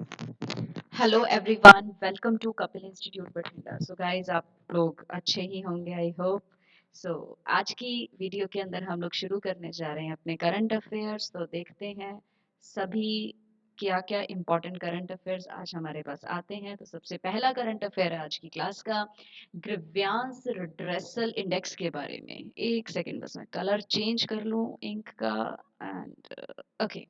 Hello everyone, welcome to Kapil institute Bathinda. So guys, आप लोग अच्छे ही होंगे, आई होप। सो आज की वीडियो के अंदर हम लोग शुरू करने जा रहे हैं अपने करंट अफेयर्स। तो देखते हैं सभी क्या क्या इम्पोर्टेंट करंट अफेयर्स आज हमारे पास आते हैं। तो सबसे पहला करंट अफेयर है आज की क्लास का, ग्रीवियंस रिड्रेसल इंडेक्स के बारे में। एक सेकेंड, बस मैं कलर चेंज कर लूँ इंक का। And okay.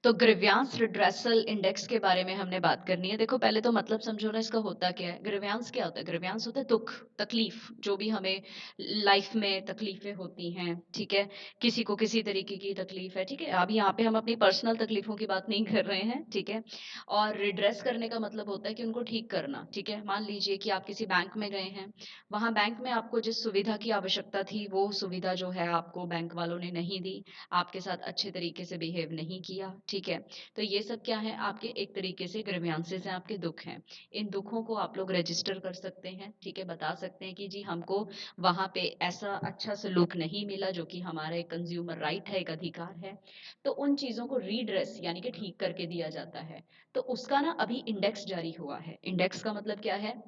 तो ग्रीवियंस रिड्रेसल इंडेक्स के बारे में हमने बात करनी है। देखो, पहले तो मतलब समझो ना, इसका होता क्या है। ग्रीवियंस क्या होता है? ग्रीवियंस होता है दुख, तकलीफ, जो भी हमें लाइफ में तकलीफें होती हैं, ठीक है। किसी को किसी तरीके की तकलीफ है, ठीक है। अब यहाँ पे हम अपनी पर्सनल तकलीफों की बात नहीं कर रहे हैं, ठीक है। और रिड्रेस करने का मतलब होता है कि उनको ठीक करना, ठीक है। मान लीजिए कि आप किसी बैंक में गए हैं, वहां बैंक में आपको जिस सुविधा की आवश्यकता थी वो सुविधा जो है आपको बैंक वालों ने नहीं दी, आपके साथ अच्छे तरीके से बिहेव नहीं किया, ठीक है। तो ये सब क्या है? आपके एक तरीके से ग्रीवियंसेस हैं, आपके दुख हैं। इन दुखों को आप लोग रजिस्टर कर सकते हैं, ठीक है। बता सकते हैं कि जी हमको वहां पे ऐसा अच्छा सलूक नहीं मिला, जो कि हमारा एक कंज्यूमर राइट है, एक अधिकार है। तो उन चीजों को रीड्रेस यानी कि ठीक करके दिया जाता है। तो उसका ना अभी इंडेक्स जारी हुआ है। इंडेक्स का मतलब क्या है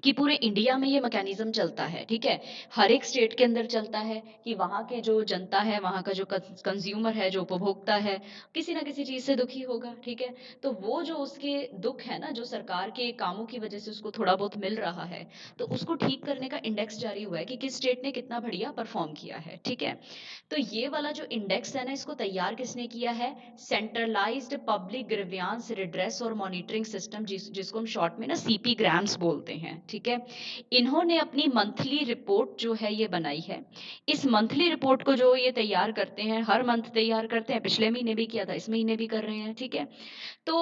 कि पूरे इंडिया में ये मैकेनिज्म चलता है, ठीक है। हर एक स्टेट के अंदर चलता है कि वहाँ के जो जनता है, वहाँ का जो कंज्यूमर है, जो उपभोक्ता है, किसी ना किसी चीज से दुखी होगा, ठीक है। तो वो जो उसके दुख है ना, जो सरकार के कामों की वजह से उसको थोड़ा बहुत मिल रहा है, तो उसको ठीक करने का इंडेक्स जारी हुआ है कि किस स्टेट ने कितना बढ़िया परफॉर्म किया है, ठीक है। तो ये वाला जो इंडेक्स है ना, इसको तैयार किसने किया है? सेंट्रलाइज्ड पब्लिक ग्रीवियंस रिड्रेस और मॉनिटरिंग सिस्टम, जिसको हम शॉर्ट में ना सीपी ग्राम्स बोलते हैं, ठीक है। इन्होंने अपनी मंथली रिपोर्ट जो है ये बनाई है। इस मंथली रिपोर्ट को जो ये तैयार करते हैं, हर मंथ तैयार करते हैं, पिछले महीने भी किया था, इस महीने भी कर रहे हैं, ठीक है। तो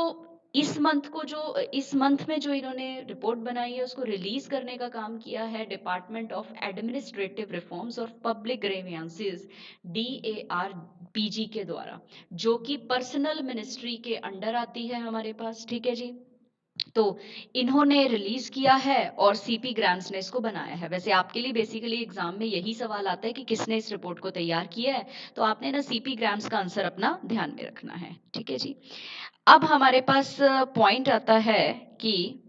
इस मंथ में जो इन्होंने रिपोर्ट बनाई है, उसको रिलीज करने का काम किया है डिपार्टमेंट ऑफ एडमिनिस्ट्रेटिव रिफॉर्म्स और पब्लिक ग्रीवियंसेस, DARPG के द्वारा, जो कि पर्सनल मिनिस्ट्री के अंडर आती है हमारे पास, ठीक है जी। तो इन्होंने रिलीज किया है और सीपी ग्राम्स ने इसको बनाया है। वैसे आपके लिए बेसिकली एग्जाम में यही सवाल आता है कि किसने इस रिपोर्ट को तैयार किया है, तो आपने ना सीपी ग्राम्स का आंसर अपना ध्यान में रखना है, ठीक है जी। अब हमारे पास पॉइंट आता है कि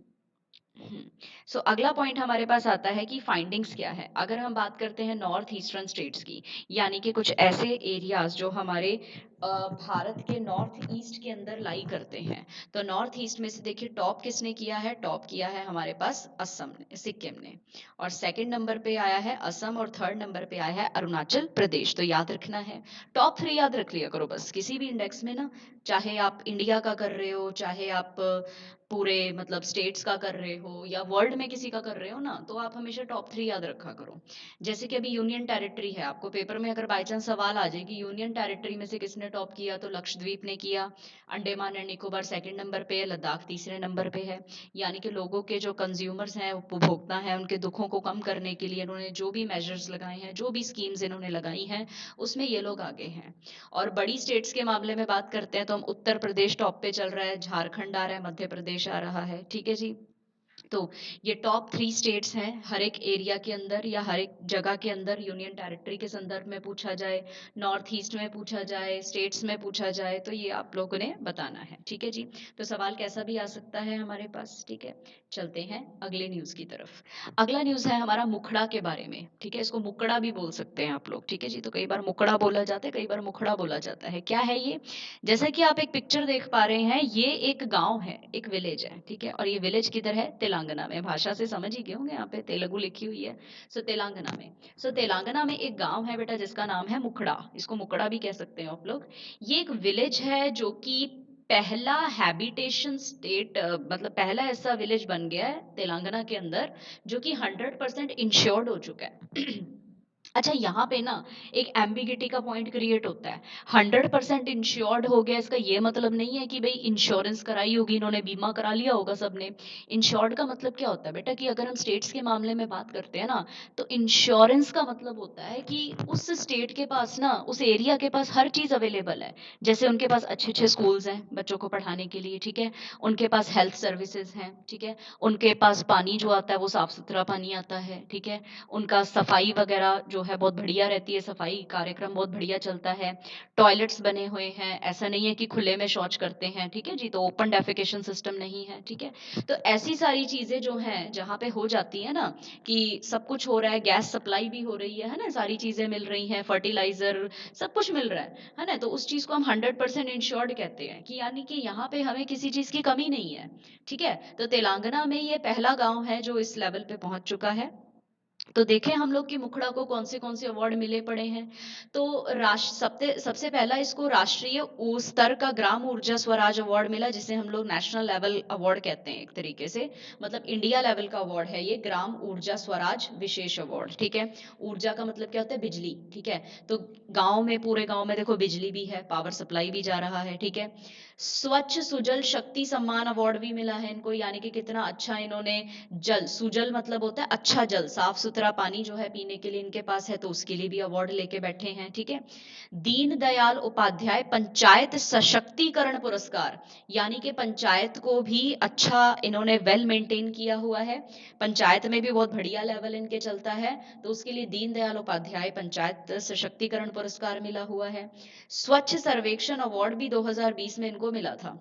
सो अगला पॉइंट हमारे पास आता है कि फाइंडिंग्स क्या है। अगर हम बात करते हैं नॉर्थ ईस्टर्न स्टेट्स की, यानी कि कुछ ऐसे एरियाज जो हमारे भारत के नॉर्थ ईस्ट के अंदर लाई करते हैं, तो नॉर्थ ईस्ट में से देखिए टॉप किसने किया है? टॉप किया है हमारे पास असम ने, सिक्किम ने। और सेकंड नंबर पे आया है असम, और थर्ड नंबर पे आया है अरुणाचल प्रदेश। तो याद रखना है, टॉप थ्री याद रख लिया करो बस किसी भी इंडेक्स में ना। चाहे आप इंडिया का कर रहे हो, चाहे आप पूरे मतलब स्टेट्स का कर रहे हो, या वर्ल्ड में किसी का कर रहे हो ना, तो आप हमेशा टॉप थ्री याद रखा करो। जैसे कि अभी यूनियन टेरिटरी है, आपको पेपर में अगर बाई चांस सवाल आ जाए कि यूनियन टेरिटरी में से किसने टॉप किया, तो लक्षद्वीप ने किया। Andaman and Nicobar second number पे है, लद्दाख तीसरे नंबर पे है। यानी कि लोगों के जो कंज्यूमर्स हैं, उपभोक्ता हैं, उनके दुखों को कम करने के लिए इन्होंने जो भी मेजर्स लगाए हैं, जो भी स्कीम्स इन्होंने लगाई हैं, उसमें ये लोग आगे हैं। और बड़ी स्टेट्स के मामले में बात करते हैं तो हम उत्तर प्रदेश टॉप पे चल रहा है, झारखंड आ रहा है, मध्य प्रदेश आ रहा है, ठीक है जी। तो ये टॉप थ्री स्टेट्स हैं। हर एक एरिया के अंदर या हर एक जगह के अंदर, यूनियन टेरिटरी के संदर्भ में पूछा जाए, नॉर्थ ईस्ट में पूछा जाए, स्टेट्स में पूछा जाए, तो ये आप लोगों ने बताना है, ठीक है जी। तो सवाल कैसा भी आ सकता है हमारे पास, ठीक है। चलते हैं अगले न्यूज की तरफ। अगला न्यूज है हमारा मुखड़ा के बारे में, ठीक है। इसको मुकड़ा भी बोल सकते हैं आप लोग, ठीक है जी। तो कई बार मुकड़ा बोला जाता है, कई बार मुखड़ा बोला जाता है। क्या है ये? जैसा कि आप एक पिक्चर देख पा रहे हैं, ये एक गांव है, एक विलेज है, ठीक है। और ये विलेज किधर है? तेलंगाना में। भाषा से समझ ही गए होंगे, यहाँ पे तेलुगु लिखी हुई है। सो तेलंगाना में। सो तेलंगाना में एक गांव है बेटा, जिसका नाम है मुखड़ा। इसको मुखड़ा भी कह सकते हैं आप लोग। ये एक विलेज है जो कि पहला हैबिटेशन स्टेट, मतलब पहला ऐसा विलेज बन गया है तेलंगाना के अंदर, जो कि 100% इंश्योर्ड हो चुका है। अच्छा, यहाँ पे ना एक एम्बिगिटी का पॉइंट क्रिएट होता है। 100% इंश्योर्ड हो गया, इसका ये मतलब नहीं है कि भाई इंश्योरेंस कराई होगी इन्होंने, बीमा करा लिया होगा सबने। इंश्योर्ड का मतलब क्या होता है बेटा, कि अगर हम स्टेट्स के मामले में बात करते हैं ना, तो इंश्योरेंस का मतलब होता है कि उस स्टेट के पास ना, उस एरिया के पास हर चीज अवेलेबल है। जैसे उनके पास अच्छे अच्छे स्कूल्स हैं बच्चों को पढ़ाने के लिए, ठीक है। उनके पास हेल्थ सर्विसेज हैं, ठीक है। उनके पास पानी जो आता है वो साफ सुथरा पानी आता है, ठीक है। उनका सफाई वगैरह जो है बहुत बढ़िया रहती है, सफाई कार्यक्रम बहुत बढ़िया चलता है, टॉयलेट्स बने हुए हैं, ऐसा नहीं है कि खुले में शौच करते हैं, ठीक है जी, तो ओपन डेफिकेशन सिस्टम नहीं है, ठीक है। तो ऐसी सारी चीजें जो हैं जहाँ पे हो जाती है ना कि सब कुछ हो रहा है, गैस सप्लाई भी हो रही है ना, सारी चीजें मिल रही हैं, फर्टिलाइजर सब कुछ मिल रहा है ना, तो उस चीज को हम 100% इंश्योर्ड कहते हैं कि यानी कि यहाँ पे हमें किसी चीज की कमी नहीं है, ठीक है। तो तेलंगाना में ये पहला गांव है जो इस लेवल पे पहुंच चुका है। तो देखें हम लोग कि मुखड़ा को कौन से अवार्ड मिले पड़े हैं। तो राष्ट्र सबसे सबसे पहला इसको राष्ट्रीय स्तर का ग्राम ऊर्जा स्वराज अवार्ड मिला, जिसे हम लोग नेशनल लेवल अवार्ड कहते हैं एक तरीके से, मतलब इंडिया लेवल का अवार्ड है ये, ग्राम ऊर्जा स्वराज विशेष अवार्ड, ठीक है। ऊर्जा का मतलब क्या होता है, बिजली, ठीक है। तो गांव में, पूरे गांव में देखो बिजली भी है, पावर सप्लाई भी जा रहा है, ठीक है। स्वच्छ सुजल शक्ति सम्मान अवार्ड भी मिला है इनको, यानी कि कितना अच्छा इन्होंने जल, सुजल मतलब होता है अच्छा जल, साफ सुथरा पानी जो है पीने के लिए इनके पास है, तो उसके लिए भी अवार्ड लेके बैठे हैं, ठीक है। दीन दयाल उपाध्याय पंचायत सशक्तिकरण पुरस्कार, यानी कि पंचायत को भी अच्छा इन्होंने वेल मेंटेन किया हुआ है, पंचायत में भी बहुत बढ़िया लेवल इनके चलता है, तो उसके लिए दीन दयाल उपाध्याय पंचायत सशक्तिकरण पुरस्कार मिला हुआ है। स्वच्छ सर्वेक्षण अवार्ड भी 2020 में इनको मिला था।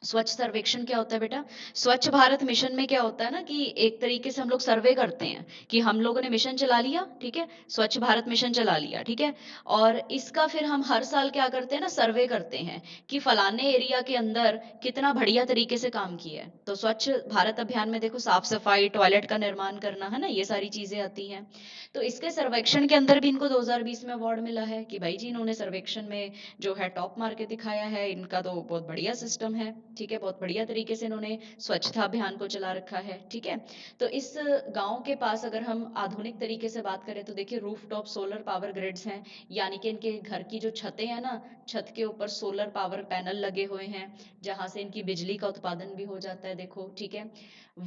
स्वच्छ सर्वेक्षण क्या होता है बेटा, स्वच्छ भारत मिशन में क्या होता है ना कि एक तरीके से हम लोग सर्वे करते हैं कि हम लोगों ने मिशन चला लिया, ठीक है, स्वच्छ भारत मिशन चला लिया, ठीक है, और इसका फिर हम हर साल क्या करते हैं ना, सर्वे करते हैं कि फलाने एरिया के अंदर कितना बढ़िया तरीके से काम किया है। तो स्वच्छ भारत अभियान में देखो साफ सफाई, टॉयलेट का निर्माण करना, है ना, ये सारी चीजें आती हैं। तो इसके सर्वेक्षण के अंदर भी इनको 2020 में अवार्ड मिला है कि भाई जी इन्होंने सर्वेक्षण में जो है टॉप मार के दिखाया है, इनका तो बहुत बढ़िया सिस्टम है, ठीक है, बहुत बढ़िया तरीके से इन्होंने स्वच्छता अभियान को चला रखा है, ठीक है। तो इस गांव के पास अगर हम आधुनिक तरीके से बात करें तो देखिए roof top solar power grids हैं, यानी कि इनके घर की जो छतें हैं ना, छत के ऊपर सोलर पावर पैनल लगे हुए हैं, जहां से इनकी बिजली का उत्पादन भी हो जाता है, देखो, ठीक है।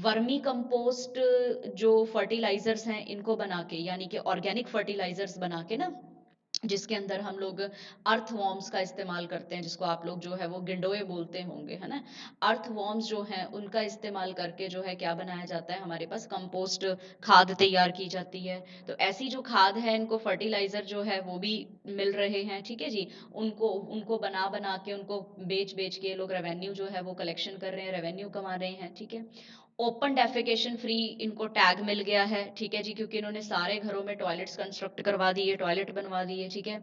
वर्मी कंपोस्ट जो फर्टिलाइजर्स हैं इनको बना के, यानी कि ऑर्गेनिक फर्टिलाइजर्स बना के ना, जिसके अंदर हम लोग अर्थ वॉर्म्स का इस्तेमाल करते हैं, जिसको आप लोग जो है वो गिंडोए बोलते होंगे, है ना। अर्थ वॉर्म्स जो हैं उनका इस्तेमाल करके जो है क्या बनाया जाता है, हमारे पास कंपोस्ट खाद तैयार की जाती है। तो ऐसी जो खाद है, इनको फर्टिलाइजर जो है वो भी मिल रहे हैं, ठीक है जी। उनको उनको बना बना के, उनको बेच बेच के लोग रेवेन्यू जो है वो कलेक्शन कर रहे हैं, रेवेन्यू कमा रहे हैं, ठीक है। ओपन डेफिकेशन फ्री इनको टैग मिल गया है, ठीक है जी, क्योंकि इन्होंने सारे घरों में टॉयलेट्स कंस्ट्रक्ट करवा दिए, टॉयलेट बनवा दिए, ठीक है।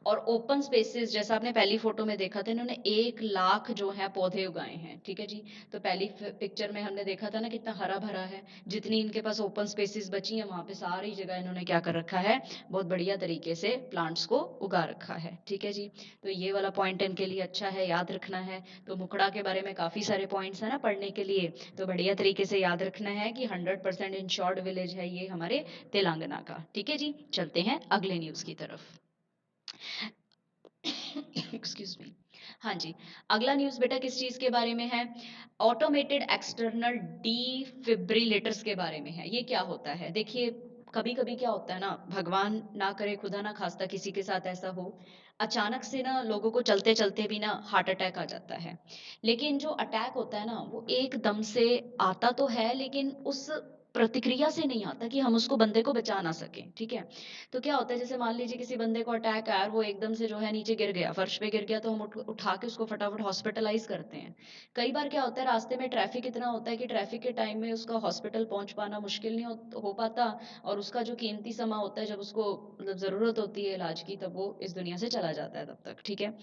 और ओपन स्पेसेस, जैसा आपने पहली फोटो में देखा था, इन्होंने 1 लाख जो है पौधे उगाए हैं, ठीक है जी। तो पहली पिक्चर में हमने देखा था ना कितना हरा भरा है, जितनी इनके पास ओपन स्पेसेस बची हैं वहां पे सारी जगह इन्होंने क्या कर रखा है, बहुत बढ़िया तरीके से प्लांट्स को उगा रखा है, ठीक है जी। तो ये वाला पॉइंट इनके लिए अच्छा है, याद रखना है। तो मुखड़ा के बारे में काफी सारे पॉइंट्स है ना पढ़ने के लिए, तो बढ़िया तरीके से याद रखना है कि 100% इंश्योर्ड विलेज है ये हमारे तेलंगाना का, ठीक है जी। चलते हैं अगले न्यूज की तरफ। Excuse me. हाँ जी, अगला न्यूज बेटा किस चीज के बारे में है, ऑटोमेटेड एक्सटर्नल डिफिब्रिलेटर्स के बारे में है। ये क्या होता है, देखिए कभी कभी क्या होता है ना, भगवान ना करे, खुदा ना खास्ता किसी के साथ ऐसा हो, अचानक से ना लोगों को चलते चलते भी ना हार्ट अटैक आ जाता है। लेकिन जो अटैक होता है ना वो एकदम से आता तो है, लेकिन उस प्रतिक्रिया से नहीं आता कि हम उसको, बंदे को बचा ना सकें, ठीक है। तो क्या होता है, जैसे मान लीजिए किसी बंदे को अटैक आया और वो एकदम से जो है नीचे गिर गया, फर्श पे गिर गया, तो हम उठा के उसको फटाफट हॉस्पिटलाइज करते हैं। कई बार क्या होता है, रास्ते में ट्रैफिक इतना होता है कि ट्रैफिक के टाइम में उसका हॉस्पिटल पहुंच पाना मुश्किल नहीं हो पाता, और उसका जो कीमती समय होता है, जब उसको मतलब ज़रूरत होती है इलाज की, तब वो इस दुनिया से चला जाता है तब तक, ठीक है।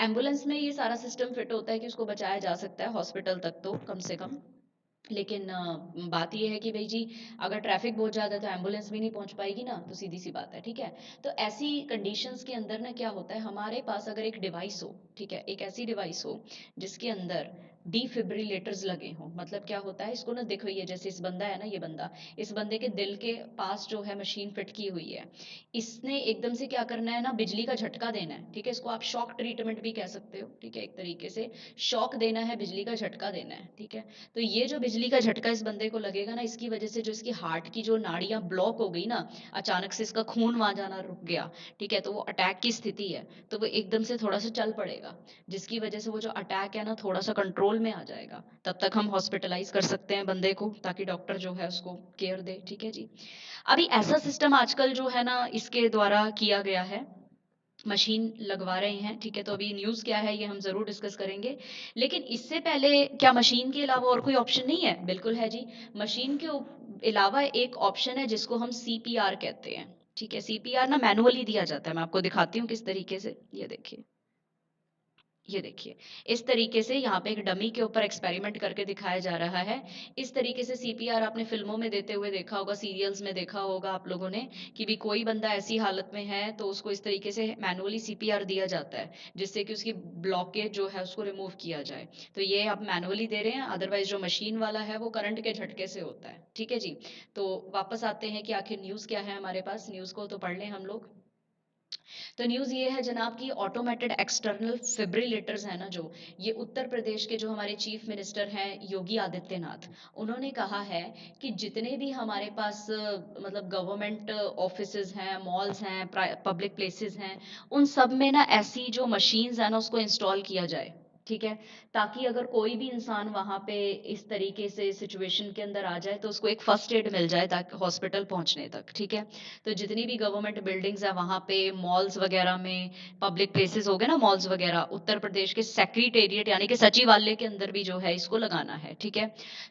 एम्बुलेंस में ये सारा सिस्टम फिट होता है कि उसको बचाया जा सकता है हॉस्पिटल तक तो कम से कम। लेकिन बात ये है कि भाई जी अगर ट्रैफिक बहुत ज़्यादा है तो एम्बुलेंस भी नहीं पहुंच पाएगी ना, तो सीधी सी बात है, ठीक है। तो ऐसी कंडीशंस के अंदर ना क्या होता है, हमारे पास अगर एक डिवाइस हो, ठीक है, एक ऐसी डिवाइस हो जिसके अंदर डिफिब्रिलेटर्स लगे हों, मतलब क्या होता है, इसको ना देखो, ये जैसे इस बंदा है ना, ये बंदा, इस बंदे के दिल के पास जो है मशीन फिट की हुई है, इसने एकदम से क्या करना है ना, बिजली का झटका देना है, ठीक है। इसको आप शॉक ट्रीटमेंट भी कह सकते हो, ठीक है, एक तरीके से शॉक देना है, बिजली का झटका देना है, ठीक है। तो ये जो बिजली का झटका इस बंदे को लगेगा ना, इसकी वजह से जो इसकी हार्ट की जो नाड़ियां ब्लॉक हो गई ना, अचानक से इसका खून वहां जाना रुक गया, ठीक है, तो वो अटैक की स्थिति है, तो वो एकदम से थोड़ा सा चल पड़ेगा, जिसकी वजह से वो जो अटैक है ना थोड़ा सा कंट्रोल कंट्रोल में आ जाएगा, तब तक हम हॉस्पिटलाइज कर सकते हैं बंदे को, ताकि डॉक्टर जो है उसको केयर दे। ठीक है जी। अभी ऐसा सिस्टम आजकल जो है ना इसके द्वारा किया गया है, मशीन लगवा रहे हैं। ठीक है, तो अभी न्यूज़ क्या है ये हम ज़रूर डिस्कस करेंगे, लेकिन इससे पहले क्या मशीन के अलावा और कोई ऑप्शन नहीं है? बिल्कुल है जी। मशीन के अलावा एक ऑप्शन है जिसको हम सीपीआर कहते हैं। ठीक है, सीपीआर ना मैनुअली दिया जाता है, मैं आपको दिखाती हूँ किस तरीके से। ये देखिए, ये देखिए, इस तरीके से यहाँ पे एक डमी के ऊपर एक्सपेरिमेंट करके दिखाया जा रहा है। इस तरीके से सीपीआर आपने फिल्मों में देते हुए देखा होगा, सीरियल्स में देखा होगा आप लोगों ने, कि भी कोई बंदा ऐसी हालत में है तो उसको इस तरीके से मैनुअली सीपीआर दिया जाता है, जिससे कि उसकी ब्लॉकेज जो है उसको रिमूव किया जाए। तो ये आप मैनुअली दे रहे हैं, अदरवाइज जो मशीन वाला है वो करंट के झटके से होता है। ठीक है जी। तो वापस आते हैं कि आखिर न्यूज़ क्या है हमारे पास, न्यूज़ को तो पढ़ लें हम लोग। तो न्यूज़ ये है जनाब कि ऑटोमेटेड एक्सटर्नल फिब्रिलेटर्स है ना, जो ये उत्तर प्रदेश के जो हमारे चीफ मिनिस्टर हैं योगी आदित्यनाथ, उन्होंने कहा है कि जितने भी हमारे पास मतलब गवर्नमेंट ऑफिसेज हैं, मॉल्स हैं, पब्लिक प्लेसेस हैं, उन सब में ना ऐसी जो मशीन्स है ना उसको इंस्टॉल किया जाए। ठीक है, ताकि अगर कोई भी इंसान वहां पे इस तरीके से सिचुएशन के अंदर आ जाए तो उसको एक फर्स्ट एड मिल जाए ताकि हॉस्पिटल पहुंचने तक। ठीक है, तो जितनी भी गवर्नमेंट बिल्डिंग्स है वहां पे, मॉल्स वगैरह में, पब्लिक प्लेसेस हो गए ना मॉल्स वगैरह, उत्तर प्रदेश के सेक्रेटेरिएट यानी कि सचिवालय के अंदर भी जो है इसको लगाना है। ठीक है,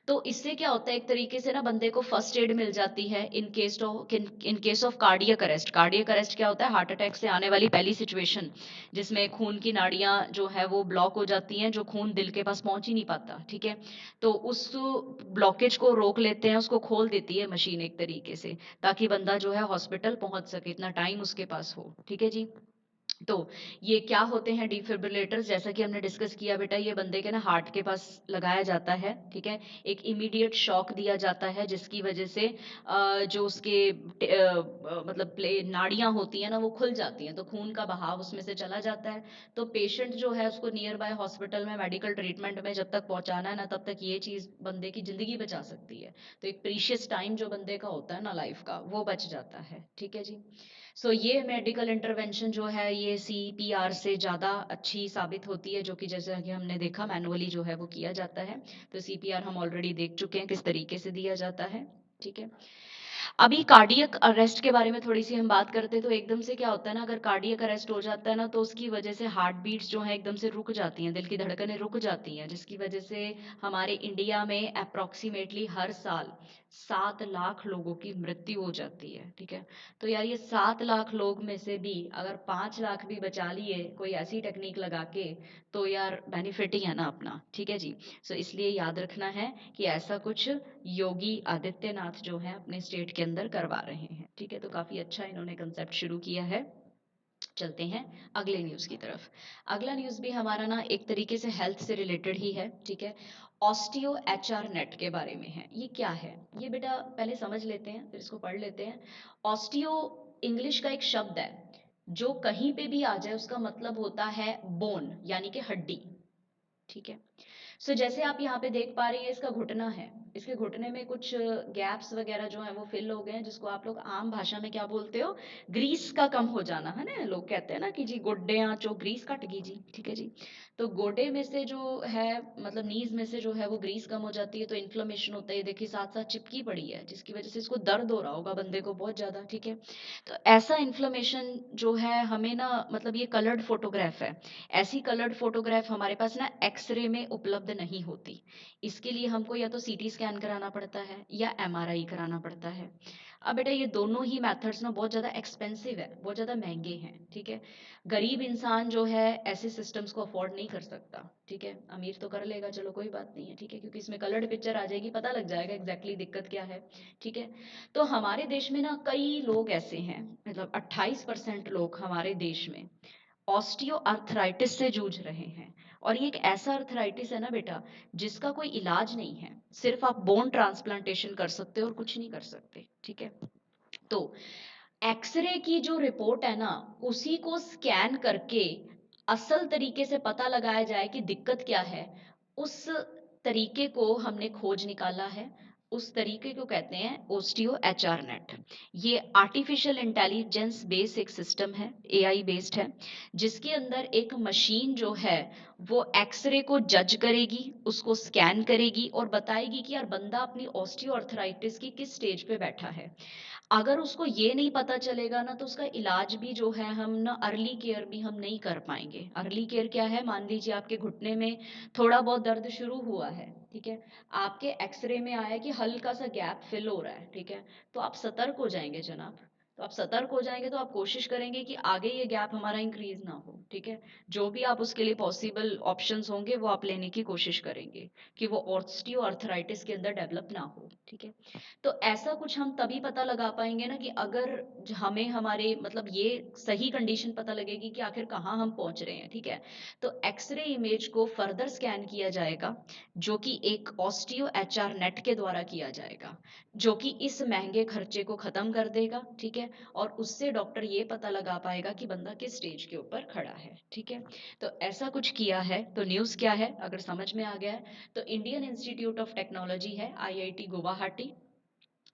तो इससे क्या होता है, एक तरीके से ना बंदे को फर्स्ट एड मिल जाती है in case of cardiac arrest. Cardiac arrest क्या होता है? हार्ट अटैक से आने वाली पहली सिचुएशन, जिसमें खून की नाड़ियां जो है वो ब्लॉक हो जाती हैं, जो खून दिल के पास पहुंच ही नहीं पाता। ठीक है, तो उस ब्लॉकेज को रोक लेते हैं, उसको खोल देती है मशीन एक तरीके से, ताकि बंदा जो है हॉस्पिटल पहुंच सके, इतना टाइम उसके पास हो। ठीक है जी। तो ये क्या होते हैं डिफिब्रिलेटर्स? जैसा कि हमने डिस्कस किया बेटा, ये बंदे के ना हार्ट के पास लगाया जाता है। ठीक है, एक इमीडिएट शॉक दिया जाता है जिसकी वजह से जो उसके मतलब नाड़ियां होती हैं ना वो खुल जाती हैं, तो खून का बहाव उसमें से चला जाता है। तो पेशेंट जो है उसको नियर बाय हॉस्पिटल में मेडिकल ट्रीटमेंट में जब तक पहुंचाना है ना, तब तक ये चीज़ बंदे की ज़िंदगी बचा सकती है। तो एक प्रीशियस टाइम जो बंदे का होता है ना लाइफ का, वो बच जाता है। ठीक है जी। सो ये मेडिकल इंटरवेंशन जो है ये सीपीआर से ज़्यादा अच्छी साबित होती है, जो कि जैसा कि हमने देखा मैनुअली जो है वो किया जाता है। तो सीपीआर हम ऑलरेडी देख चुके हैं किस तरीके से दिया जाता है। ठीक है, अभी कार्डियक अरेस्ट के बारे में थोड़ी सी हम बात करते हैं। तो एकदम से क्या होता है ना, अगर कार्डियक अरेस्ट हो जाता है ना, तो उसकी वजह से हार्ट बीट्स जो है एकदम से रुक जाती हैं, दिल की धड़कनें रुक जाती हैं, जिसकी वजह से हमारे इंडिया में अप्रोक्सीमेटली हर साल 7 लाख लोगों की मृत्यु हो जाती है। ठीक है, तो यार ये 7 लाख लोग में से भी अगर 5 लाख भी बचा लिए कोई ऐसी टेक्निक लगा के, तो यार बेनिफिट ही है ना अपना। ठीक है जी। सो इसलिए याद रखना है कि ऐसा कुछ योगी आदित्यनाथ जो है अपने स्टेट के अंदर करवा रहे हैं। ठीक है, तो काफी अच्छा इन्होंने कंसेप्ट शुरू किया है। चलते हैं अगले न्यूज की तरफ। अगला न्यूज भी हमारा ना एक तरीके से हेल्थ से रिलेटेड ही है। ठीक है, ऑस्टियो एचआर नेट के बारे में है। ये क्या है ये बेटा पहले समझ लेते हैं, फिर इसको पढ़ लेते हैं। ऑस्टियो इंग्लिश का एक शब्द है, जो कहीं पे भी आ जाए उसका मतलब होता है बोन, यानी कि हड्डी। ठीक है, सो जैसे आप यहाँ पे देख पा रही हैं, इसका घुटना है, इसके घुटने में कुछ गैप्स वगैरह जो है वो फिल हो गए हैं, जिसको आप लोग आम भाषा में क्या बोलते हो? ग्रीस का कम हो जाना है ना। लोग कहते हैं ना कि जी गोड्डे आंचो ग्रीस कट गई जी। ठीक है जी। तो गोडे में से जो है, मतलब नीज में से जो है वो ग्रीस कम हो जाती है, तो इन्फ्लेमेशन होता है। ये देखिए साथ साथ चिपकी पड़ी है, जिसकी वजह से इसको दर्द हो रहा होगा बंदे को बहुत ज्यादा। ठीक है, तो ऐसा इन्फ्लेमेशन जो है हमें ना, मतलब ये कलर्ड फोटोग्राफ है, ऐसी कलर्ड फोटोग्राफ हमारे पास ना एक्सरे में उपलब्ध नहीं होती। इसके लिए हमको या तो सीटी स्कैन कराना पड़ता है या एमआरआई कराना पड़ता है। अब बेटा ये दोनों ही मेथड्स ना बहुत ज़्यादा एक्सपेंसिव है, बहुत ज़्यादा महंगे हैं। ठीक है, गरीब इंसान जो है ऐसे सिस्टम्स को अफोर्ड नहीं कर सकता। ठीक है, अमीर तो कर लेगा, चलो कोई बात नहीं है। ठीक है, क्योंकि इसमें कलर्ड पिक्चर आ जाएगी, पता लग जाएगा एग्जैक्टली दिक्कत क्या है। ठीक है, तो हमारे देश में ना कई लोग ऐसे हैं, मतलब 28% लोग हमारे देश में ऑस्टियो अर्थराइटिस से जूझ रहे हैं। और ये एक ऐसा अर्थराइटिस है ना बेटा, जिसका कोई इलाज नहीं है, सिर्फ आप बोन ट्रांसप्लांटेशन कर सकते हो और कुछ नहीं कर सकते। ठीक है, तो एक्सरे की जो रिपोर्ट है ना, उसी को स्कैन करके असल तरीके से पता लगाया जाए कि दिक्कत क्या है, उस तरीके को हमने खोज निकाला है। उस तरीके को कहते हैं ओस्टियो एचआर नेट। ये आर्टिफिशियल इंटेलिजेंस बेस्ड एक सिस्टम है, एआई बेस्ड है, जिसके अंदर एक मशीन जो है वो एक्सरे को जज करेगी, उसको स्कैन करेगी और बताएगी कि यार बंदा अपनी ऑस्टियो अर्थराइटिस की किस स्टेज पे बैठा है। अगर उसको ये नहीं पता चलेगा ना, तो उसका इलाज भी जो है हम ना अर्ली केयर भी हम नहीं कर पाएंगे। अर्ली केयर क्या है, मान लीजिए आपके घुटने में थोड़ा बहुत दर्द शुरू हुआ है, ठीक है, आपके एक्सरे में आया कि हल्का सा गैप फिल हो रहा है, ठीक है, तो आप सतर्क हो जाएंगे जनाब। तो आप सतर्क हो जाएंगे तो आप कोशिश करेंगे कि आगे ये गैप हमारा इंक्रीज ना हो, ठीक है। जो भी आप उसके लिए पॉसिबल ऑप्शंस होंगे वो आप लेने की कोशिश करेंगे कि वो ऑस्टियो अर्थराइटिस के अंदर डेवलप ना हो, ठीक है। तो ऐसा कुछ हम तभी पता लगा पाएंगे ना कि अगर हमें हमारे मतलब ये सही कंडीशन पता लगेगी कि आखिर कहाँ हम पहुंच रहे हैं, ठीक है। तो एक्सरे इमेज को फर्दर स्कैन किया जाएगा, जो कि एक ऑस्टियो एचआर नेट के द्वारा किया जाएगा, जो कि इस महंगे खर्चे को खत्म कर देगा, ठीक है। और उससे डॉक्टर ये पता लगा पाएगा कि बंदा किस स्टेज के ऊपर खड़ा है, ठीक है। तो ऐसा कुछ किया है। तो न्यूज़ क्या है अगर समझ में आ गया है, तो इंडियन इंस्टीट्यूट ऑफ टेक्नोलॉजी है, आईआईटी गुवाहाटी,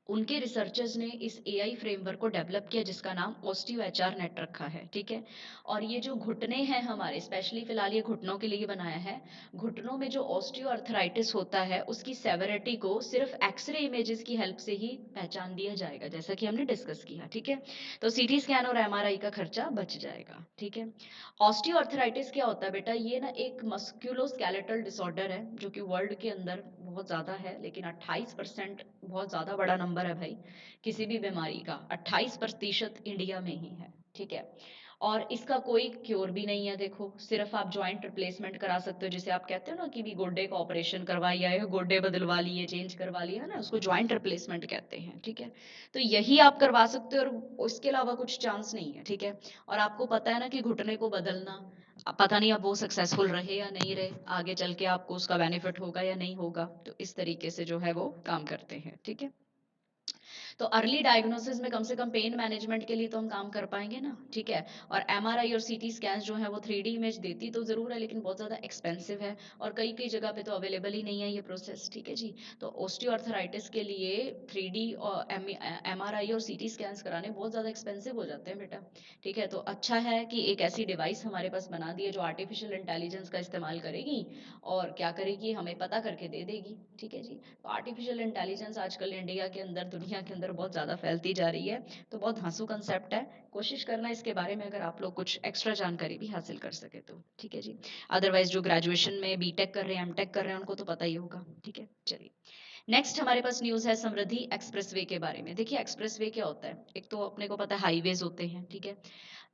उनके रिसर्चर्स ने इस एआई फ्रेमवर्क को डेवलप किया जिसका नाम ओस्टियो एचआर नेट रखा है, ठीक है। और ये जो घुटने हैं हमारे, स्पेशली फिलहाल ये घुटनों के लिए बनाया है। घुटनों में जो ऑस्टियो अर्थराइटिस होता है उसकी सेवेरिटी को सिर्फ एक्सरे इमेजेस की हेल्प से ही पहचान दिया जाएगा, जैसा कि हमने डिस्कस किया, ठीक है। तो सीटी स्कैन और एमआरआई का खर्चा बच जाएगा, ठीक है। ऑस्टियोआर्थराइटिस क्या होता है बेटा, ये ना एक मस्कुलोस्केलेटल डिसऑर्डर है जो कि वर्ल्ड के अंदर बहुत ज़्यादा है, लेकिन 28% बहुत ज़्यादा बड़ा नंबर है भाई। किसी भी बीमारी का 28% इंडिया में ही है, ठीक है। और इसका कोई क्योर भी नहीं है, देखो सिर्फ आप जॉइंट रिप्लेसमेंट करा सकते हो, जिसे आप कहते हो ना कि भी गोड्डे का ऑपरेशन करवाइए या गोड्डे बदलवा लिए, चेंज करवा लिया ना, उसको जॉइंट रिप्लेसमेंट कहते हैं, ठीक है। तो यही आप करवा सकते हो और उसके अलावा कुछ चांस नहीं है, ठीक है। और आपको पता है ना कि घुटने को बदलना, अब पता नहीं अब वो सक्सेसफुल रहे या नहीं रहे, आगे चल के आपको उसका बेनिफिट होगा या नहीं होगा, तो इस तरीके से जो है वो काम करते हैं, ठीक है। तो अर्ली डायग्नोसिस में कम से कम पेन मैनेजमेंट के लिए तो हम काम कर पाएंगे ना, ठीक है। और एमआरआई और सीटी स्कैन जो है वो 3D इमेज देती तो ज़रूर है, लेकिन बहुत ज़्यादा एक्सपेंसिव है और कई कई जगह पे तो अवेलेबल ही नहीं है ये प्रोसेस, ठीक है जी। तो ओस्टियोआर्थराइटिस के लिए 3D और एमआरआई और सीटी स्कैन्स कराने बहुत ज़्यादा एक्सपेंसिव हो जाते हैं बेटा, ठीक है। तो अच्छा है कि एक ऐसी डिवाइस हमारे पास बना दी है जो आर्टिफिशियल इंटेलिजेंस का इस्तेमाल करेगी और क्या करेगी, हमें पता करके दे देगी, ठीक है जी। तो आर्टिफिशियल इंटेलिजेंस आजकल इंडिया के अंदर, दुनिया के अंदर बहुत ज़्यादा फैलती जा रही है। तो बहुत धांसू कंसेप्ट है, कोशिश करना इसके बारे में अगर आप लोग कुछ एक्स्ट्रा जानकारी भी हासिल कर सके तो, ठीक है जी। अदरवाइज जो ग्रेजुएशन में बीटेक कर रहे हैं, एमटेक कर रहे हैं, उनको तो पता ही होगा, ठीक है। चलिए नेक्स्ट हमारे पास न्यूज़ है समृद्धि एक्सप्रेसवे के बारे में। देखिए एक्सप्रेसवे क्या होता है, एक तो अपने को पता है हाईवेज होते हैं, ठीक है।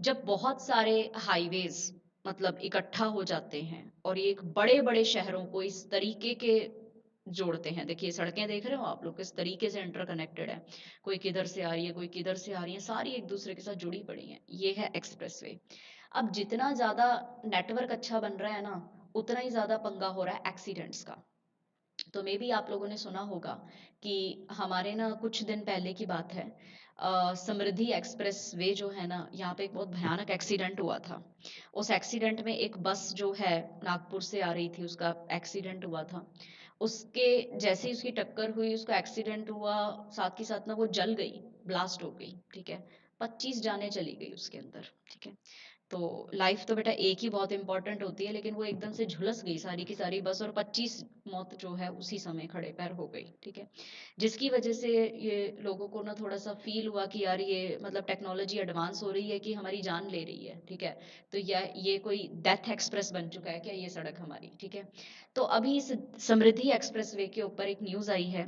जब बहुत सारे हाईवेज मतलब इकट्ठा हो जाते हैं और ये एक बड़े बड़े शहरों को इस तरीके के जोड़ते हैं, देखिए सड़कें देख रहे हो आप लोग किस तरीके से इंटरकनेक्टेड है, कोई किधर से आ रही है, कोई किधर से आ रही है, सारी एक दूसरे के साथ जुड़ी पड़ी हैं, ये है एक्सप्रेसवे। अब जितना ज़्यादा नेटवर्क अच्छा बन रहा है ना, उतना ही ज़्यादा पंगा हो रहा है एक्सीडेंट्स का। तो मे बी आप लोगों ने सुना होगा कि हमारे ना कुछ दिन पहले की बात है, समृद्धि एक्सप्रेस वे जो है ना, यहाँ पे एक बहुत भयानक एक्सीडेंट हुआ था। उस एक्सीडेंट में एक बस जो है नागपुर से आ रही थी, उसका एक्सीडेंट हुआ था। उसके जैसे ही उसकी टक्कर हुई, उसका एक्सीडेंट हुआ, साथ ही साथ ना वो जल गई, ब्लास्ट हो गई, ठीक है। 25 जानें चली गई उसके अंदर, ठीक है। तो लाइफ तो बेटा एक ही बहुत इंपॉर्टेंट होती है, लेकिन वो एकदम से झुलस गई सारी की सारी बस, और 25 मौत जो है उसी समय खड़े पैर हो गई, ठीक है। जिसकी वजह से ये लोगों को ना थोड़ा सा फील हुआ कि यार ये मतलब टेक्नोलॉजी एडवांस हो रही है कि हमारी जान ले रही है, ठीक है। तो ये कोई डेथ एक्सप्रेस बन चुका है क्या ये सड़क हमारी, ठीक है। तो अभी इस समृद्धि एक्सप्रेस वे के ऊपर एक न्यूज़ आई है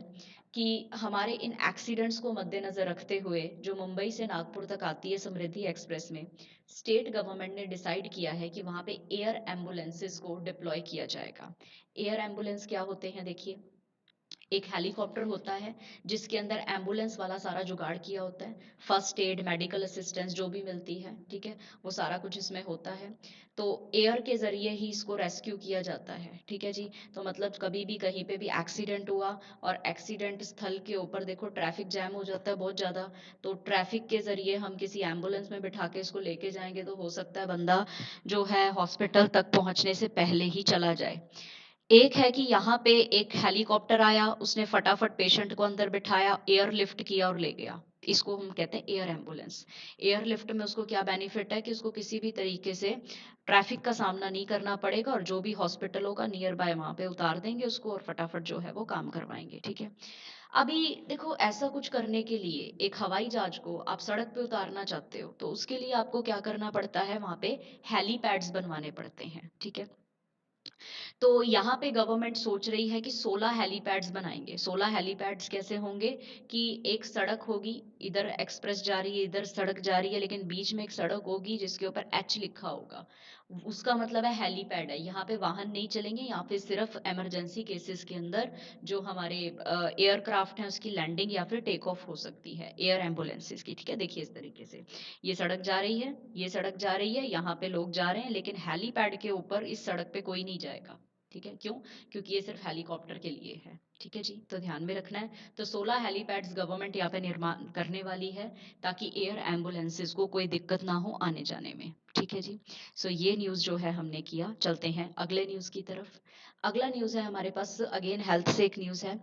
कि हमारे इन एक्सीडेंट्स को मद्देनजर रखते हुए जो मुंबई से नागपुर तक आती है समृद्धि एक्सप्रेस में, स्टेट गवर्नमेंट ने डिसाइड किया है कि वहाँ पे एयर एम्बुलेंसेस को डिप्लॉय किया जाएगा। एयर एम्बुलेंस क्या होते हैं, देखिए एक हेलीकॉप्टर होता है जिसके अंदर एम्बुलेंस वाला सारा जुगाड़ किया होता है, फर्स्ट एड, मेडिकल असिस्टेंस जो भी मिलती है, ठीक है, वो सारा कुछ इसमें होता है। तो एयर के ज़रिए ही इसको रेस्क्यू किया जाता है, ठीक है जी। तो मतलब कभी भी कहीं पे भी एक्सीडेंट हुआ और एक्सीडेंट स्थल के ऊपर देखो ट्रैफिक जैम हो जाता है बहुत ज़्यादा, तो ट्रैफिक के ज़रिए हम किसी एम्बुलेंस में बिठा के इसको लेके जाएंगे तो हो सकता है बंदा जो है हॉस्पिटल तक पहुंचने से पहले ही चला जाए। एक है कि यहाँ पे एक हेलीकॉप्टर आया, उसने फटाफट पेशेंट को अंदर बिठाया, एयर लिफ्ट किया और ले गया। इसको हम कहते हैं एयर एम्बुलेंस। एयर लिफ्ट में उसको क्या बेनिफिट है कि उसको किसी भी तरीके से ट्रैफिक का सामना नहीं करना पड़ेगा, और जो भी हॉस्पिटल होगा नियर बाय वहां पे उतार देंगे उसको और फटाफट जो है वो काम करवाएंगे। ठीक है। अभी देखो, ऐसा कुछ करने के लिए एक हवाई जहाज को आप सड़क पे उतारना चाहते हो तो उसके लिए आपको क्या करना पड़ता है, वहां पे हेलीपैड्स बनवाने पड़ते हैं। ठीक है। तो यहाँ पे गवर्नमेंट सोच रही है कि 16 हेलीपैड्स बनाएंगे। 16 हेलीपैड्स कैसे होंगे कि एक सड़क होगी, इधर एक्सप्रेस जा रही है, इधर सड़क जा रही है, लेकिन बीच में एक सड़क होगी जिसके ऊपर एच लिखा होगा। उसका मतलब है हेलीपैड है। यहाँ पे वाहन नहीं चलेंगे, यहाँ पे सिर्फ इमरजेंसी केसेस के अंदर जो हमारे एयरक्राफ्ट हैं उसकी लैंडिंग या फिर टेक ऑफ हो सकती है, एयर एम्बुलेंसेज की। ठीक है। देखिए इस तरीके से ये सड़क जा रही है, ये सड़क जा रही है, यहाँ पे लोग जा रहे हैं, लेकिन हेलीपैड के ऊपर इस सड़क पे कोई नहीं जाएगा। ठीक है। क्यों? क्योंकि ये सिर्फ हेलीकॉप्टर के लिए है। ठीक है जी, तो ध्यान में रखना है। तो 16 हेलीपैड्स गवर्नमेंट यहाँ पे निर्माण करने वाली है ताकि एयर एम्बुलेंसेज को कोई दिक्कत ना हो आने जाने में। ठीक है जी। सो ये न्यूज़ जो है हमने किया। चलते हैं अगले न्यूज़ की तरफ। अगला न्यूज़ है हमारे पास, अगेन हेल्थ से एक न्यूज़ है,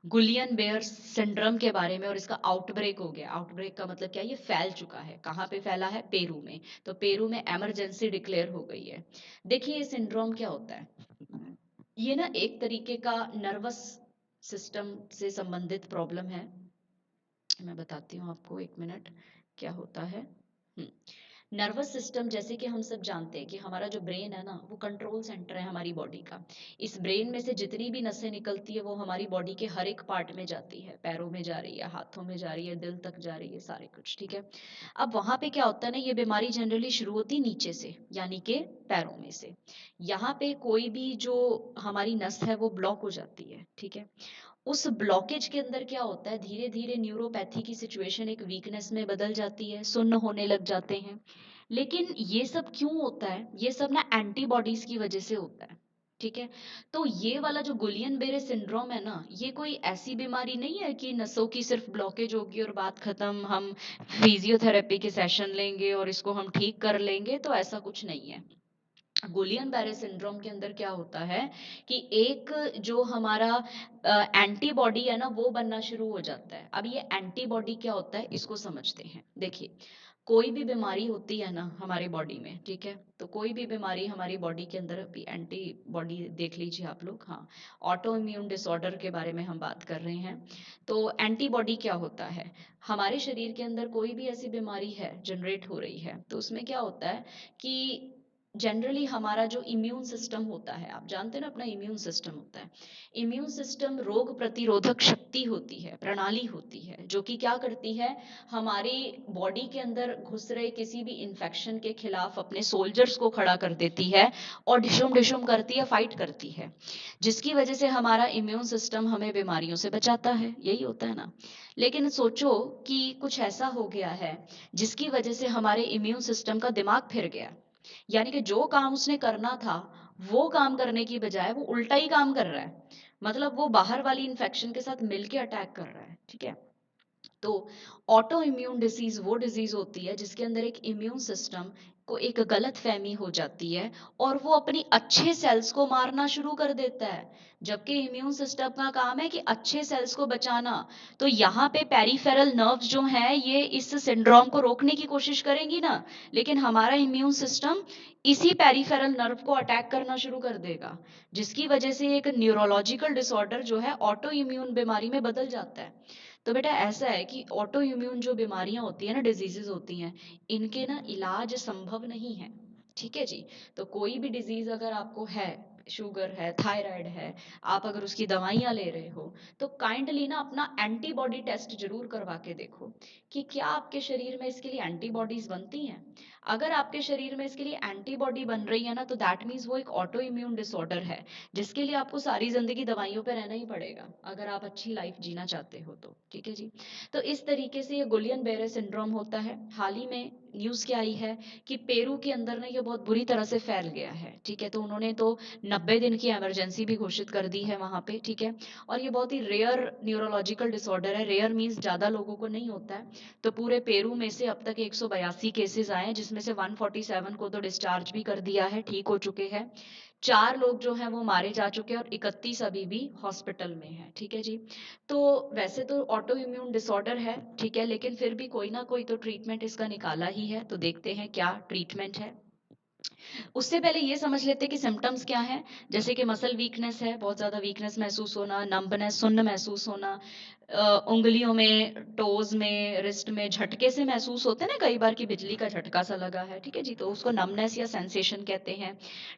गुलियन बेयर सिंड्रोम के बारे में, और इसका आउटब्रेक हो गया। आउटब्रेक का मतलब क्या है, ये फैल चुका है। कहाँ पे फैला है? पेरू में। तो पेरू में इमरजेंसी डिक्लेयर हो गई है। देखिए ये सिंड्रोम क्या होता है, ये ना एक तरीके का नर्वस सिस्टम से संबंधित प्रॉब्लम है। मैं बताती हूँ आपको, एक मिनट, क्या होता है। नर्वस सिस्टम, जैसे कि हम सब जानते हैं कि हमारा जो ब्रेन है ना वो कंट्रोल सेंटर है हमारी बॉडी का। इस ब्रेन में से जितनी भी नसें निकलती है वो हमारी बॉडी के हर एक पार्ट में जाती है, पैरों में जा रही है, हाथों में जा रही है, दिल तक जा रही है, सारे कुछ। ठीक है। अब वहां पे क्या होता है ना, ये बीमारी जनरली शुरू होती है नीचे से, यानी कि पैरों में से। यहाँ पे कोई भी जो हमारी नस है वो ब्लॉक हो जाती है। ठीक है। उस ब्लॉकेज के अंदर क्या होता है, धीरे धीरे न्यूरोपैथी की सिचुएशन एक वीकनेस में बदल जाती है, सुन्न होने लग जाते हैं। लेकिन ये सब क्यों होता है, ये सब ना एंटीबॉडीज की वजह से होता है। ठीक है। तो ये वाला जो गुलियन बेरे सिंड्रोम है ना, ये कोई ऐसी बीमारी नहीं है कि नसों की सिर्फ ब्लॉकेज होगी और बात खत्म, हम फिजियोथेरेपी के सेशन लेंगे और इसको हम ठीक कर लेंगे, तो ऐसा कुछ नहीं है। गुलियन बेरे सिंड्रोम के अंदर क्या होता है कि एक जो हमारा एंटीबॉडी है ना वो बनना शुरू हो जाता है। अब ये एंटीबॉडी क्या होता है इसको समझते हैं। देखिए, कोई भी बीमारी होती है ना हमारे बॉडी में, ठीक है, तो कोई भी बीमारी हमारी बॉडी के अंदर भी एंटीबॉडी, देख लीजिए आप लोग। हाँ, ऑटो इम्यून डिसऑर्डर के बारे में हम बात कर रहे हैं। तो एंटीबॉडी क्या होता है, हमारे शरीर के अंदर कोई भी ऐसी बीमारी है जनरेट हो रही है तो उसमें क्या होता है कि जनरली हमारा जो इम्यून सिस्टम होता है, आप जानते हैं ना अपना इम्यून सिस्टम होता है, इम्यून सिस्टम रोग प्रतिरोधक शक्ति होती है, प्रणाली होती है, जो कि क्या करती है, हमारी बॉडी के अंदर घुस रहे किसी भी इंफेक्शन के खिलाफ अपने सोल्जर्स को खड़ा कर देती है और डिशुम डिशुम करती है, फाइट करती है, जिसकी वजह से हमारा इम्यून सिस्टम हमें बीमारियों से बचाता है। यही होता है ना। लेकिन सोचो कि कुछ ऐसा हो गया है जिसकी वजह से हमारे इम्यून सिस्टम का दिमाग फिर गया, यानी कि जो काम उसने करना था वो काम करने की बजाय वो उल्टा ही काम कर रहा है। मतलब वो बाहर वाली इंफेक्शन के साथ मिलके अटैक कर रहा है। ठीक है। तो ऑटो इम्यून डिसीज वो डिजीज होती है जिसके अंदर एक इम्यून सिस्टम को एक गलत फहमी हो जाती है और वो अपनी अच्छे सेल्स को मारना शुरू कर देता है, जबकि इम्यून सिस्टम का काम है कि अच्छे सेल्स को बचाना। तो यहाँ पे पेरिफेरल नर्व्स जो हैं ये इस सिंड्रोम को रोकने की कोशिश करेंगी ना, लेकिन हमारा इम्यून सिस्टम इसी पेरिफेरल नर्व को अटैक करना शुरू कर देगा, जिसकी वजह से एक न्यूरोलॉजिकल डिसऑर्डर जो है ऑटो इम्यून बीमारी में बदल जाता है। तो बेटा ऐसा है कि ऑटो इम्यून जो बीमारियां होती है ना, डिजीजेस होती हैं, इनके ना इलाज संभव नहीं है। ठीक है जी। तो कोई भी डिजीज अगर आपको है, शुगर है, थायराइड है, आप अगर उसकी दवाइयां ले रहे हो तो काइंडली ना अपना एंटीबॉडी टेस्ट जरूर करवा के देखो कि क्या आपके शरीर में इसके लिए एंटीबॉडीज बनती हैं। अगर आपके शरीर में इसके लिए एंटीबॉडी बन रही है ना तो दैट मीन्स वो एक ऑटो इम्यून डिसऑर्डर है, जिसके लिए आपको सारी जिंदगी दवाइयों पे रहना ही पड़ेगा अगर आप अच्छी लाइफ जीना चाहते हो तो। ठीक है जी। तो इस तरीके से ये गुलियन बेरे सिंड्रोम होता है। हाल ही में न्यूज़ क्या आई है कि पेरू के अंदर ना ये बहुत बुरी तरह से फैल गया है। ठीक है। तो उन्होंने तो 90 दिन की इमरजेंसी भी घोषित कर दी है वहां पे। ठीक है। और ये बहुत ही रेयर न्यूरोलॉजिकल डिसऑर्डर है। रेयर मीन्स ज्यादा लोगों को नहीं होता है। तो पूरे पेरू में से अब तक 182 केसेस आए हैं, जिसमें से 147 को तो डिस्चार्ज भी कर दिया है, ठीक हो चुके हैं। 4 लोग जो हैं वो मारे जा चुके हैं और 31 अभी भी हॉस्पिटल में हैं, ठीक है जी। तो वैसे तो ऑटो इम्यून डिसऑर्डर है, ठीक है, लेकिन फिर भी कोई ना कोई तो ट्रीटमेंट इसका निकाला ही है, तो देखते हैं क्या ट्रीटमेंट है। उससे पहले ये समझ लेते हैं कि सिम्टम्स क्या हैं। जैसे कि मसल वीकनेस है, बहुत ज़्यादा वीकनेस महसूस होना, नंबनेस, सुन्न महसूस होना, उंगलियों में, टोज में, रिस्ट में झटके से महसूस होते हैं ना कई बार कि बिजली का झटका सा लगा है, ठीक है जी, तो उसको नमनेस या सेंसेशन कहते हैं।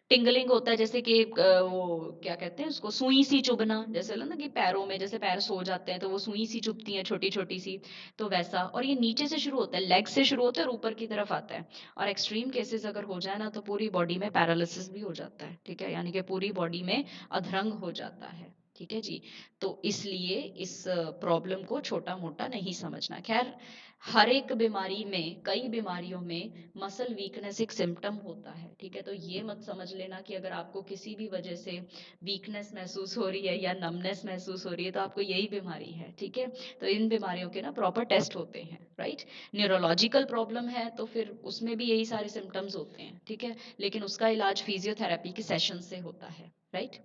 टिंगलिंग होता है, जैसे कि वो क्या कहते हैं उसको, सुई सी चुभना, जैसे ना कि पैरों में, जैसे पैर सो जाते हैं तो वो सुई सी चुभती है छोटी छोटी सी, तो वैसा। और ये नीचे से शुरू होता है, लेग से शुरू होता है और ऊपर की तरफ आता है। और एक्सट्रीम केसेस अगर हो जाए ना तो पूरी बॉडी में पैरालिसिस भी हो जाता है, ठीक है, यानी कि पूरी बॉडी में अधरंग हो जाता है, ठीक है जी। तो इसलिए इस प्रॉब्लम को छोटा मोटा नहीं समझना। खैर, हर एक बीमारी में, कई बीमारियों में मसल वीकनेस एक सिम्टम होता है, ठीक है। तो ये मत समझ लेना कि अगर आपको किसी भी वजह से वीकनेस महसूस हो रही है या नमनेस महसूस हो रही है तो आपको यही बीमारी है, ठीक है। तो इन बीमारियों के ना प्रॉपर टेस्ट होते हैं, राइट। न्यूरोलॉजिकल प्रॉब्लम है तो फिर उसमें भी यही सारे सिम्टम्स होते हैं, ठीक है, लेकिन उसका इलाज फिजियोथेरेपी के सेशन से होता है, राइट।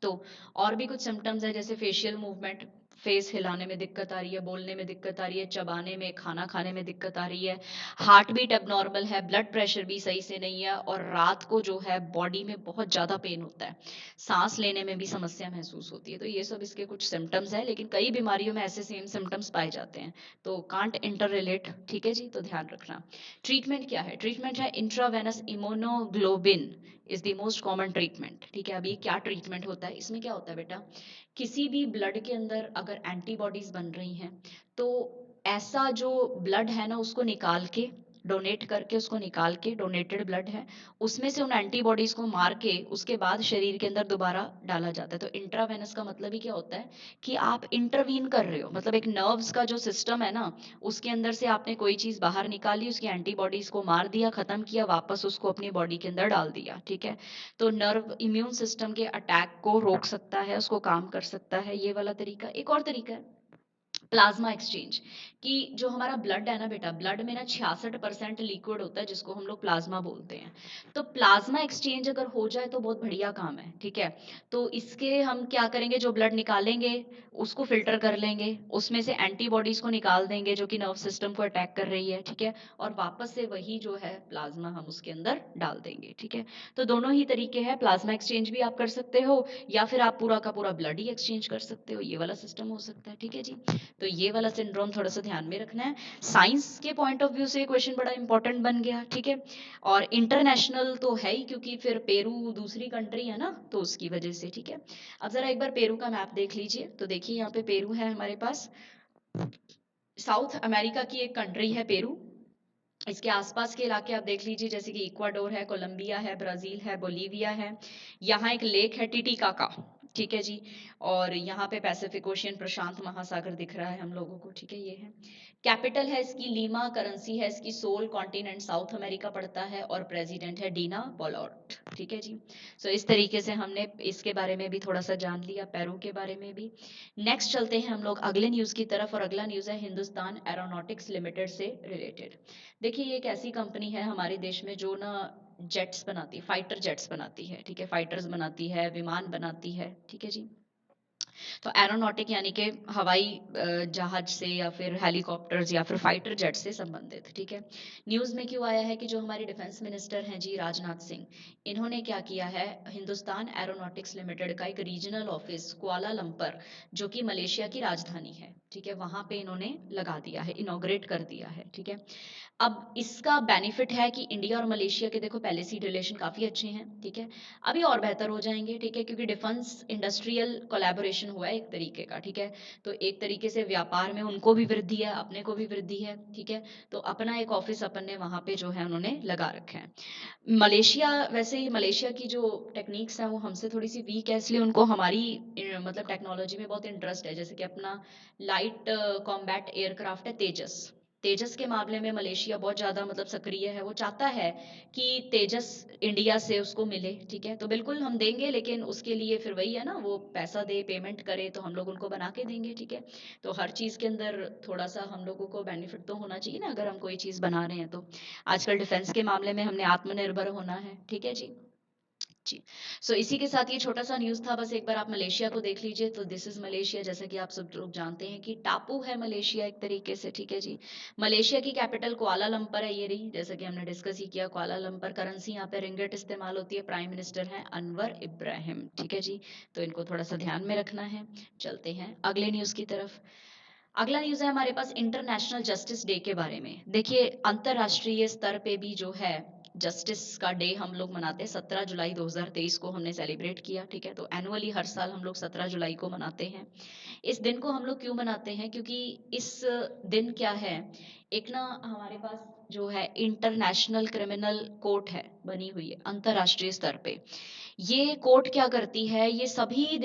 तो और भी कुछ सिम्टम्स है, जैसे फेशियल मूवमेंट, फेस हिलाने में दिक्कत आ रही है, बोलने में दिक्कत आ रही है, चबाने में, खाना खाने में दिक्कत आ रही है, हार्ट बीट एबनॉर्मल है, ब्लड प्रेशर भी सही से नहीं है, और रात को जो है बॉडी में बहुत ज़्यादा पेन होता है, सांस लेने में भी समस्या महसूस होती है। तो ये सब इसके कुछ सिम्टम्स है, लेकिन कई बीमारियों में ऐसे सेम सिम्टम्स पाए जाते हैं, तो कांट इंटर रिलेट, ठीक है जी, तो ध्यान रखना। ट्रीटमेंट क्या है? ट्रीटमेंट है intravenous immunoglobulin is the most common treatment, ठीक है। अभी क्या ट्रीटमेंट होता है, इसमें क्या होता है बेटा, किसी भी ब्लड के अंदर अगर एंटीबॉडीज बन रही हैं तो ऐसा जो ब्लड है ना उसको निकाल के, डोनेट करके, उसको निकाल के, डोनेटेड ब्लड है, उसमें से उन एंटीबॉडीज को मार के उसके बाद शरीर के अंदर दोबारा डाला जाता है। तो इंट्रावेनस का मतलब ही क्या होता है कि आप इंटरवीन कर रहे हो, मतलब एक नर्व्स का जो सिस्टम है ना, उसके अंदर से आपने कोई चीज बाहर निकाली, उसकी एंटीबॉडीज को मार दिया, खत्म किया, वापस उसको अपनी बॉडी के अंदर डाल दिया, ठीक है। तो नर्व इम्यून सिस्टम के अटैक को रोक सकता है, उसको काम कर सकता है, ये वाला तरीका। एक और तरीका है प्लाज्मा एक्सचेंज, कि जो हमारा ब्लड है ना बेटा, ब्लड में ना 66% लिक्विड होता है जिसको हम लोग प्लाज्मा बोलते हैं। तो प्लाज्मा एक्सचेंज अगर हो जाए तो बहुत बढ़िया काम है, ठीक है। तो इसके हम क्या करेंगे, जो ब्लड निकालेंगे उसको फिल्टर कर लेंगे, उसमें से एंटीबॉडीज को निकाल देंगे जो कि नर्व सिस्टम को अटैक कर रही है, ठीक है, और वापस से वही जो है प्लाज्मा हम उसके अंदर डाल देंगे, ठीक है। तो दोनों ही तरीके हैं, प्लाज्मा एक्सचेंज भी आप कर सकते हो या फिर आप पूरा का पूरा ब्लड ही एक्सचेंज कर सकते हो, ये वाला सिस्टम हो सकता है, ठीक है जी। तो ये वाला सिंड्रोम थोड़ा सा ध्यान में रखना है। साइंस के पॉइंट ऑफ व्यू से क्वेश्चन बड़ा इंपॉर्टेंट बन गया, ठीक है। और इंटरनेशनल तो है ही, क्योंकि फिर पेरू दूसरी कंट्री है ना, तो उसकी वजह से, ठीक है। अब जरा एक बार पेरू का मैप देख लीजिए, तो देखिए यहाँ पे पेरू है हमारे पास, साउथ अमेरिका की एक कंट्री है पेरू। इसके आसपास के इलाके आप देख लीजिए, जैसे कि इक्वाडोर है, कोलंबिया है, ब्राजील है, बोलीविया है, यहाँ एक लेक है टिटिकाका, ठीक है जी। और यहाँ पे पैसिफिक ओशियन, प्रशांत महासागर दिख रहा है हम लोगों को, ठीक है, ये है। कैपिटल है इसकी लीमा, करेंसी है इसकी सोल, कॉन्टिनेंट साउथ अमेरिका पड़ता है, और प्रेसिडेंट है डीना बोलॉर्ट, ठीक है जी। सो इस तरीके से हमने इसके बारे में भी थोड़ा सा जान लिया, पेरू के बारे में भी। नेक्स्ट चलते हैं हम लोग अगले न्यूज की तरफ, और अगला न्यूज है हिंदुस्तान एरोनॉटिक्स लिमिटेड से रिलेटेड। देखिए ये एक ऐसी कंपनी है हमारे देश में जो ना जेट्स बनाती है, फाइटर जेट्स बनाती है, ठीक है, फाइटर्स बनाती है, विमान बनाती है, ठीक है जी। तो एरोनॉटिक यानी कि हवाई जहाज से या फिर हेलीकॉप्टर्स या फिर फाइटर जेट से संबंधित, ठीक है। न्यूज़ में क्यों आया है कि जो हमारे डिफेंस मिनिस्टर हैं जी राजनाथ सिंह, इन्होंने क्या किया है, हिंदुस्तान एरोनॉटिक्स लिमिटेड का एक रीजनल ऑफिस कुआलालंपुर, जो कि मलेशिया की राजधानी है, ठीक है, वहां पे इन्होंने लगा दिया है, इनॉग्रेट कर दिया है, ठीक है। अब इसका बेनिफिट है कि इंडिया और मलेशिया के देखो पहले से रिलेशन काफ़ी अच्छे हैं, ठीक है, अभी और बेहतर हो जाएंगे, ठीक है, क्योंकि डिफेंस इंडस्ट्रियल कोलैबोरेशन हुआ है एक तरीके का, ठीक है। तो एक तरीके से व्यापार में उनको भी वृद्धि है, अपने को भी वृद्धि है, ठीक है। तो अपना एक ऑफिस अपन ने वहाँ पे जो है उन्होंने लगा रखे हैं। मलेशिया, वैसे ही मलेशिया की जो टेक्निक्स हैं वो हमसे थोड़ी सी वीक है, इसलिए उनको हमारी मतलब टेक्नोलॉजी में बहुत इंटरेस्ट है, जैसे कि अपना लाइट कॉम्बैट एयरक्राफ्ट है तेजस। तेजस के मामले में मलेशिया बहुत ज़्यादा मतलब सक्रिय है, वो चाहता है कि तेजस इंडिया से उसको मिले, ठीक है। तो बिल्कुल हम देंगे, लेकिन उसके लिए फिर वही है ना, वो पैसा दे, पेमेंट करे तो हम लोग उनको बना के देंगे, ठीक है। तो हर चीज़ के अंदर थोड़ा सा हम लोगों को बेनिफिट तो होना चाहिए ना, अगर हम कोई चीज़ बना रहे हैं तो। आजकल डिफेंस के मामले में हमने आत्मनिर्भर होना है, ठीक है जी। जी। सो इसी के साथ ये छोटा-सा न्यूज़ था, बस एक बार आप मलेशिया को देख लीजिए। तो दिस इज़ मलेशिया, जैसा कि आप सब लोग जानते हैं कि टापू है मलेशिया एक तरीके से, ठीक है जी। मलेशिया की कैपिटल कुआलालंपुर है, ये रही, जैसा कि हमने डिस्कस ही किया कुआलालंपुर। करेंसी यहाँ पे रिंगिट इस्तेमाल होती है, प्राइम मिनिस्टर हैं अनवर इब्राहिम, ठीक है जी। तो इनको थोड़ा-सा ध्यान में रखना है। चलते हैं अगले न्यूज़ की तरफ। अगला न्यूज़ है हमारे पास इंटरनेशनल जस्टिस डे के बारे में। देखिए, अंतर्राष्ट्रीय स्तर पे भी जो है जस्टिस का डे हम लोग मनाते हैं। 17 जुलाई 2023 को हमने सेलिब्रेट किया, ठीक है। तो एनुअली हर साल हम लोग 17 जुलाई को मनाते हैं। इस दिन को हम लोग क्यों मनाते हैं? क्योंकि इस दिन क्या है, एक ना हमारे पास जो है इंटरनेशनल क्रिमिनल कोर्ट है, बनी हुई है अंतर्राष्ट्रीय स्तर पे। ये कोर्ट क्या करती है, ये सभी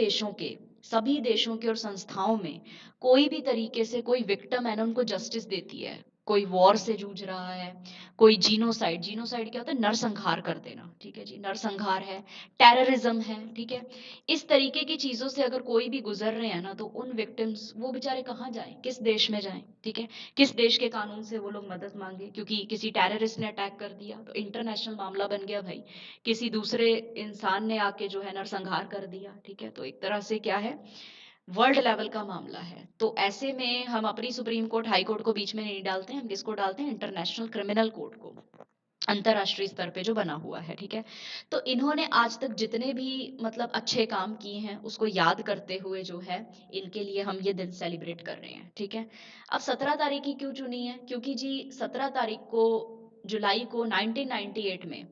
देशों के और संस्थाओं में कोई भी तरीके से कोई विक्टिम है ना, उनको जस्टिस देती है। कोई वॉर से जूझ रहा है, कोई जीनोसाइड, जीनोसाइड क्या होता है, नरसंहार कर देना, ठीक है जी, नरसंहार है, टेररिज्म है, ठीक है। इस तरीके की चीजों से अगर कोई भी गुजर रहे हैं ना, तो उन विक्टिम्स, वो बेचारे कहाँ जाएं, किस देश में जाएं, ठीक है। किस देश के कानून से वो लोग मदद मांगे, क्योंकि किसी टेररिस्ट ने अटैक कर दिया तो इंटरनेशनल मामला बन गया भाई। किसी दूसरे इंसान ने आके जो है नरसंहार कर दिया, ठीक है। तो एक तरह से क्या है, वर्ल्ड लेवल का मामला है। तो ऐसे में हम अपनी सुप्रीम कोर्ट, हाई कोर्ट को बीच में नहीं डालते हैं, हम किसको डालते हैं, इंटरनेशनल क्रिमिनल कोर्ट को, अंतरराष्ट्रीय स्तर पे जो बना हुआ है, ठीक है। तो इन्होंने आज तक जितने भी मतलब अच्छे काम किए हैं उसको याद करते हुए जो है, इनके लिए हम ये दिन सेलिब्रेट कर रहे हैं, ठीक है। अब 17 तारीख की क्यों चुनी है? क्योंकि जी 17 तारीख को, जुलाई को 1998 में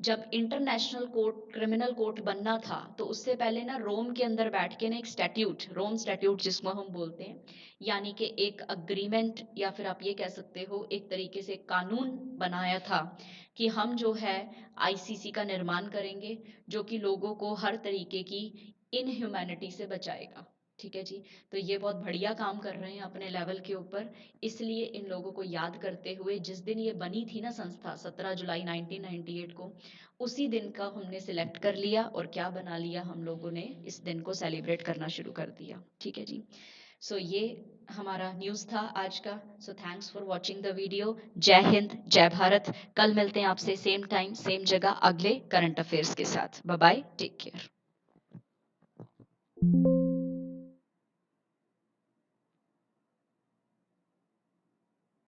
जब इंटरनेशनल कोर्ट, क्रिमिनल कोर्ट बनना था, तो उससे पहले ना रोम के अंदर बैठ के ना एक स्टैट्यूट, रोम स्टैट्यूट जिसको हम बोलते हैं, यानी कि एक अग्रीमेंट, या फिर आप ये कह सकते हो एक तरीके से कानून बनाया था कि हम जो है आईसीसी का निर्माण करेंगे, जो कि लोगों को हर तरीके की इनह्यूमैनिटी से बचाएगा, ठीक है जी। तो ये बहुत बढ़िया काम कर रहे हैं अपने लेवल के ऊपर। इसलिए इन लोगों को याद करते हुए, जिस दिन ये बनी थी ना संस्था, 17 जुलाई 1998 को, उसी दिन का हमने सिलेक्ट कर लिया और क्या बना लिया, हम लोगों ने इस दिन को सेलिब्रेट करना शुरू कर दिया, ठीक है जी। सो ये हमारा न्यूज़ था आज का। So thanks for watching the video. जय हिंद, जय भारत। कल मिलते हैं आपसे सेम टाइम सेम जगह अगले करंट अफेयर्स के साथ। Bye bye, take care.